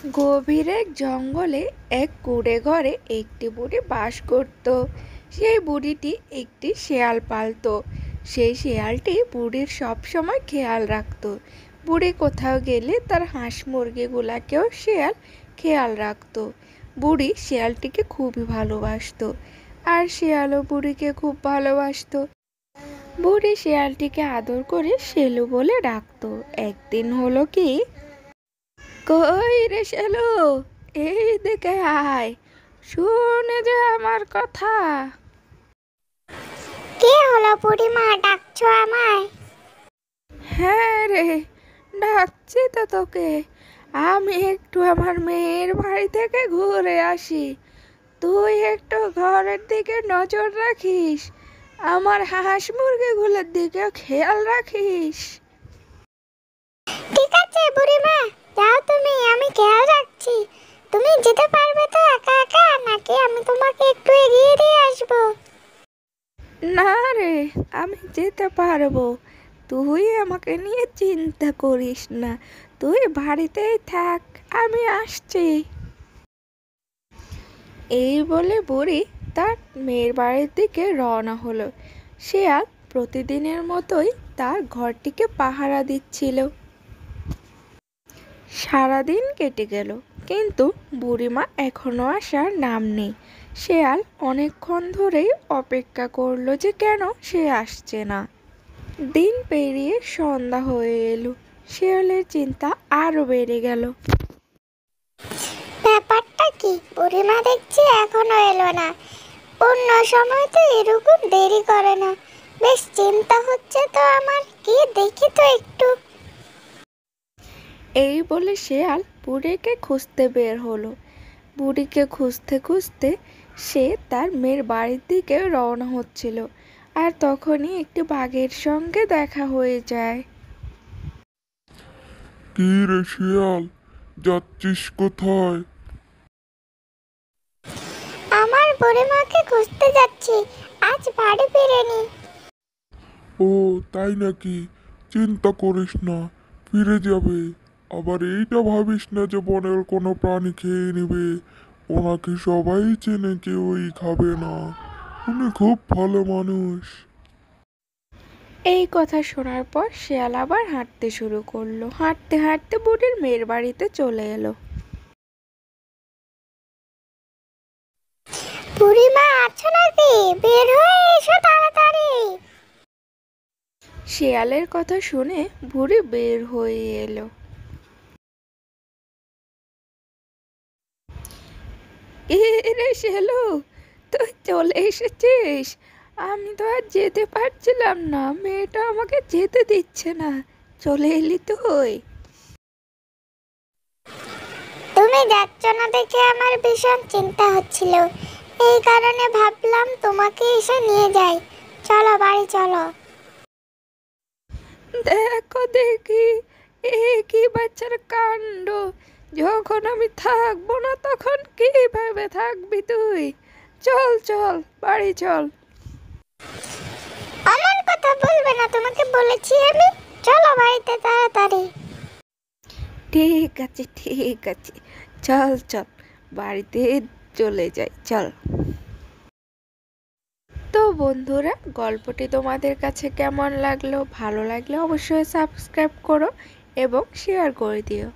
গভীর এক জঙ্গলে এক কুঁড়ে ঘরে একটি বুড়ি বাস করত। সেই বুড়িটি একটি শেয়াল পালত। সেই শেয়ালটি বুড়ির সব সময় খেয়াল রাখত। বুড়ি কোথাও গেলে তার হাঁস মুরগিগুলাকেও শেয়াল খেয়াল রাখত। বুড়ি শেয়ালটিকে খুবই ভালোবাসতো, আর শেয়ালও বুড়িকে খুব ভালোবাসতো। বুড়ি শেয়ালটিকে আদর করে শেলু বলে ডাকতো। একদিন হলো কি, কই রে শেলু, এই দিকে আয়, শুনে যে আমার কথা। কি হলো বুড়িমা, ডাকছো আমায়? হ্যাঁ রে, ডাকছি তো তোকে। আমি একটু আমার মেয়ের বাড়ি থেকে ঘুরে আসি। তুই একটু ঘরের দিকে নজর রাখিস, আমার হাঁস মুরগিগুলোর দিকে খেয়াল রাখিস। ঠিক আছে বুড়িমা, যাও তুমি, আমি খেয়াল রাখছি। তুমি যেতে পারবে তো একা একা, নাকি আমি তোমাকে একটু এগিয়ে দিয়ে আসবো? না রে, আমি যেতে পারবো। তুই আমাকে নিয়ে চিন্তা করিস না, তুই বাড়িতেই থাক, আমি আসছি। এই বলে বুড়ি তার মেয়ের বাড়ির দিকে রওনা হলো। শেয়াল প্রতিদিনের মতোই তার ঘরটিকে পাহারা দিচ্ছিল। সারাদিন কেটে গেল, কিন্তু বুড়িমা এখনো আসার নাম নেই। শেয়াল অনেকক্ষণ ধরেই অপেক্ষা করলো যে কেন সে আসছে না। দিন পেরিয়ে সন্ধ্যা হয়ে এলো। শেয়ালের চিন্তা আরো বেড়ে গেল। ব্যাপারটা কি, বুড়িমা দেখছি এখনো এলো না। অন্য সময় তো এরকম দেরি করে না। বেশ চিন্তা হচ্ছে তো আমার, কি দেখি তো একটু। এই বলে শেয়াল বুড়িকে খুঁজতে বের হলো। বুড়িকে খুঁজতে খুঁজতে সে তার মেয়ের বাড়ির দিকে রওনা হচ্ছিল, আর তখনই একটি বাঘের সঙ্গে দেখা হয়ে যায়। কি রে শিয়াল, যাচ্ছিস কোথায়? আমার বুড়িমাকে খুঁজতে যাচ্ছি, আজ বাড়ি ফিরেনি। ও তাই নাকি? চিন্তা করিস না, ফিরে যাবে। আবার এইটা ভাবিস না যে বনের কোনো প্রাণী খেয়ে নেবে। ওনাকে সবাই চেনে, কেউই খাবে না। উনি খুব ভালো মানুষ। এই কথা শোনার পর শিয়াল আবার হাঁটতে শুরু করলো। হাঁটতে হাঁটতে বুড়ির মেয়ের বাড়িতে চলে এলো। বুড়িমা আছো নাকি? বের হয়ে এসো তাড়াতাড়ি। শিয়ালের কথা শুনে বুড়ি বের হয়ে এলো। রে শেলু, তুই চলে এসেছিস? আমি তো আর যেতে পারছিলাম না, মেয়েটা আমাকে যেতে দিচ্ছে না। চলে এলি তুই? তুমি যাচ্ছ না দেখে আমার ভীষণ চিন্তা হচ্ছিল, এই কারণে ভাবলাম তোমাকে এসে নিয়ে যাই। চলো বাড়ি চলো। দেখো দেখি, এ কি বাচ্চার কাণ্ড! যখন আমি থাকবো না তখন কিভাবে থাকবি তুই? চল চল, বাড়ি চল। অমন কথা বলবে না, তোমাকে বলেছি আমি। চলো বাড়িতে তাড়াতাড়ি। ঠিক আছে ঠিক আছে, চল চল, বাড়িতে চলে যাই, চল। তো বন্ধুরা, গল্পটি তোমাদের কাছে কেমন লাগলো? ভালো লাগলে অবশ্যই সাবস্ক্রাইব করো এবং শেয়ার করে দিও।